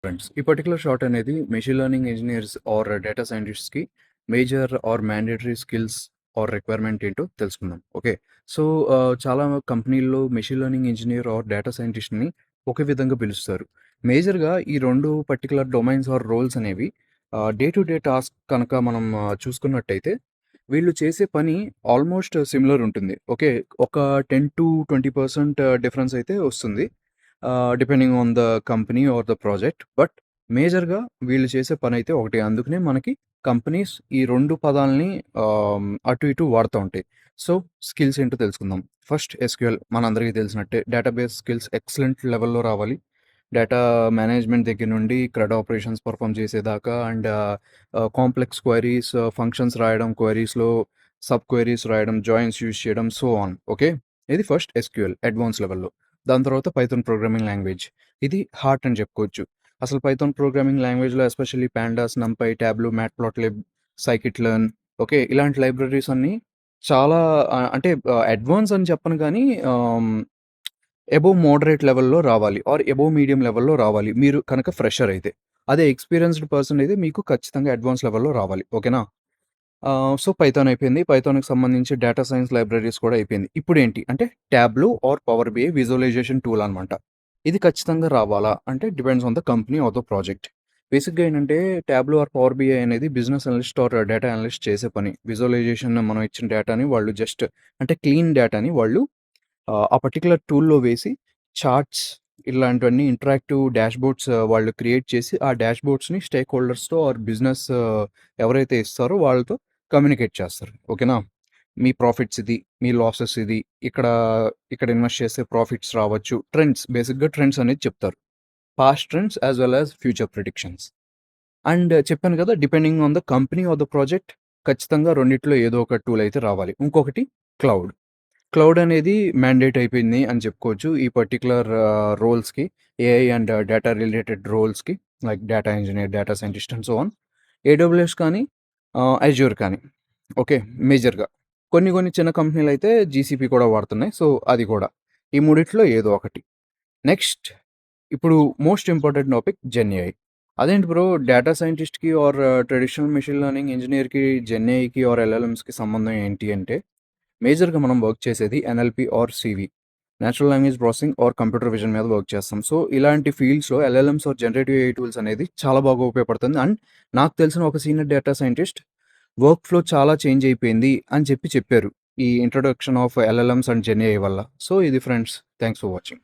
Friends, ఈ particular short అనేది machine learning engineers or data సైంటిస్ట్స్‌కి major or mandatory skills or requirement ఏంటో తెలుసుకుందాం. ఓకే. సో, చాలా కంపెనీల్లో machine learning engineer or data సైంటిస్ట్‌ని ఒకే విధంగా పిలుస్తారు. మేజర్‌గా ఈ 2 పర్టిక్యులర్ డొమైన్స్ ఆర్ రోల్స్ అనేవి డే టు డే టాస్క్ కనుక మనం చూసుకున్నట్టయితే వీళ్ళు చేసే పని ఆల్మోస్ట్ సిమిలర్ ఉంటుంది. ఓకే. ఒక 10-20% డిఫరెన్స్ అయితే వస్తుంది. Depending on the company or the project. But మేజర్‌గా వీళ్ళు చేసే పనైతే ఒకటే. అందుకనే మనకి కంపెనీస్ ఈ 2 పదాల్ని అటు ఇటు వాడుతా ఉంటాయి. సో, స్కిల్స్ ఏంటో తెలుసుకుందాం. ఫస్ట్ ఎస్‌క్యూఎల్ మనందరికీ తెలిసినట్టే. డేటాబేస్ స్కిల్స్ ఎక్సలెంట్ లెవెల్‌లో రావాలి. డేటా మేనేజ్‌మెంట్ దగ్గర నుండి క్రడ్ ఆపరేషన్స్ పెర్ఫార్మ్ చేసేదాకా అండ్ కాంప్లెక్స్ క్వెరీస్, ఫంక్షన్స్ రాయడం, క్వెరీస్‌లో సబ్ క్వెరీస్ రాయడం, జాయిన్స్ యూజ్ చేయడం సో ఆన్. ఓకే. ఇది ఫస్ట్ ఎస్‌క్యూఎల్ అడ్వాన్స్ లెవెల్‌లో. దాని తర్వాత పైథాన్ ప్రోగ్రామింగ్ లాంగ్వేజ్. ఇది హార్ట్ అని చెప్పుకోవచ్చు. అసలు పైథాన్ ప్రోగ్రామింగ్ లాంగ్వేజ్‌లో especially pandas, NumPy, Tableau, Matplotlib, scikit-learn okay. ఇలాంటి లైబ్రరీస్ అన్నీ చాలా అంటే అడ్వాన్స్ అని చెప్పను గానీ అబోవ్ మోడరేట్ లెవెల్‌లో రావాలి ఆర్ అబోవ్ మీడియం లెవెల్‌లో రావాలి. మీరు కనుక ఫ్రెషర్ అయితే. అదే ఎక్స్‌పీరియన్స్‌డ్ పర్సన్ అయితే మీకు ఖచ్చితంగా అడ్వాన్స్ లెవెల్‌లో రావాలి. ఓకేనా? సో, పైథాన్ అయిపోయింది. పైథాన్‌కి సంబంధించి డేటా సైన్స్ లైబ్రరీస్ కూడా అయిపోయింది. ఇప్పుడేంటి అంటే Tableau or Power BI visualisation tool అనమాట. ఇది ఖచ్చితంగా రావాలా? అంటే depends on the company or the project. బేసిక్‌గా ఏంటంటే టాబ్లూ ఆర్ పవర్ బిఐ అనేది business analyst or data analyst చేసే పని. విజువలైజేషన్ మనం ఇచ్చిన డేటాని వాళ్ళు జస్ట్ అంటే క్లీన్ డేటాని వాళ్ళు ఆ పర్టిక్యులర్ టూల్‌లో వేసి చార్ట్స్ ఇలాంటివన్నీ ఇంటరాక్టివ్ డాష్‌బోర్డ్స్ వాళ్ళు క్రియేట్ చేసి, ఆ డాష్‌బోర్డ్స్‌ని స్టేక్ హోల్డర్స్‌తో ఆర్ బిజినెస్ ఎవరైతే ఇస్తారో వాళ్ళతో కమ్యూనికేట్ చేస్తారు. ఓకేనా? మీ ప్రాఫిట్స్ ఇది, మీ లాసెస్ ఇది, ఇక్కడ ఇక్కడ ఇన్వెస్ట్ చేస్తే ప్రాఫిట్స్ రావచ్చు. ట్రెండ్స్ బేసిక్‌గా ట్రెండ్స్ అనేది చెప్తారు. Past trends as well as future predictions. And చెప్పాను కదా! Depending on the company or the project ఖచ్చితంగా రెండిట్లో ఏదో ఒక టూల్ అయితే రావాలి. ఇంకొకటి క్లౌడ్. క్లౌడ్ అనేది మ్యాండేట్ అయిపోయింది అని చెప్పుకోవచ్చు. ఈ పర్టిక్యులర్ రోల్స్‌కి ఏఐ అండ్ డేటా రిలేటెడ్ రోల్స్‌కి like data engineer, data scientist and so on. AWS కానీ, అజ్యూర్ కానీ ఓకే. మేజర్‌గా. కొన్ని కొన్ని చిన్న కంపెనీలయితే జీసీపీ కూడా వాడుతున్నాయి. సో, అది కూడా. ఈ మూడిట్లో ఏదో ఒకటి. నెక్స్ట్ ఇప్పుడు మోస్ట్ ఇంపార్టెంట్ టాపిక్ జెన్‌ఏఐ. అదేంటి బ్రో డేటా సైంటిస్ట్‌కి ఆర్ ట్రెడిషనల్ మెషిన్ లెర్నింగ్ ఇంజినీర్‌కి జెన్‌ఏఐకి ఆర్ ఎల్ఎల్ఎమ్స్‌కి సంబంధం ఏంటి అంటే మేజర్‌గా మనం వర్క్ చేసేది NLP or CV. Natural language processing or computer vision మీద వర్క్ చేస్తాం. సో, ఇలాంటి ఫీల్డ్స్‌లో LLMs or generative AI tools అనేది చాలా బాగా ఉపయోగపడుతుంది. అండ్ నాకు తెలిసిన ఒక senior data scientist workflow చాలా చేంజ్ అయిపోయింది అని చెప్పారు. ఈ introduction of LLMs and GenAI వల్ల. సో, ఇది ఫ్రెండ్స్. Thanks for watching.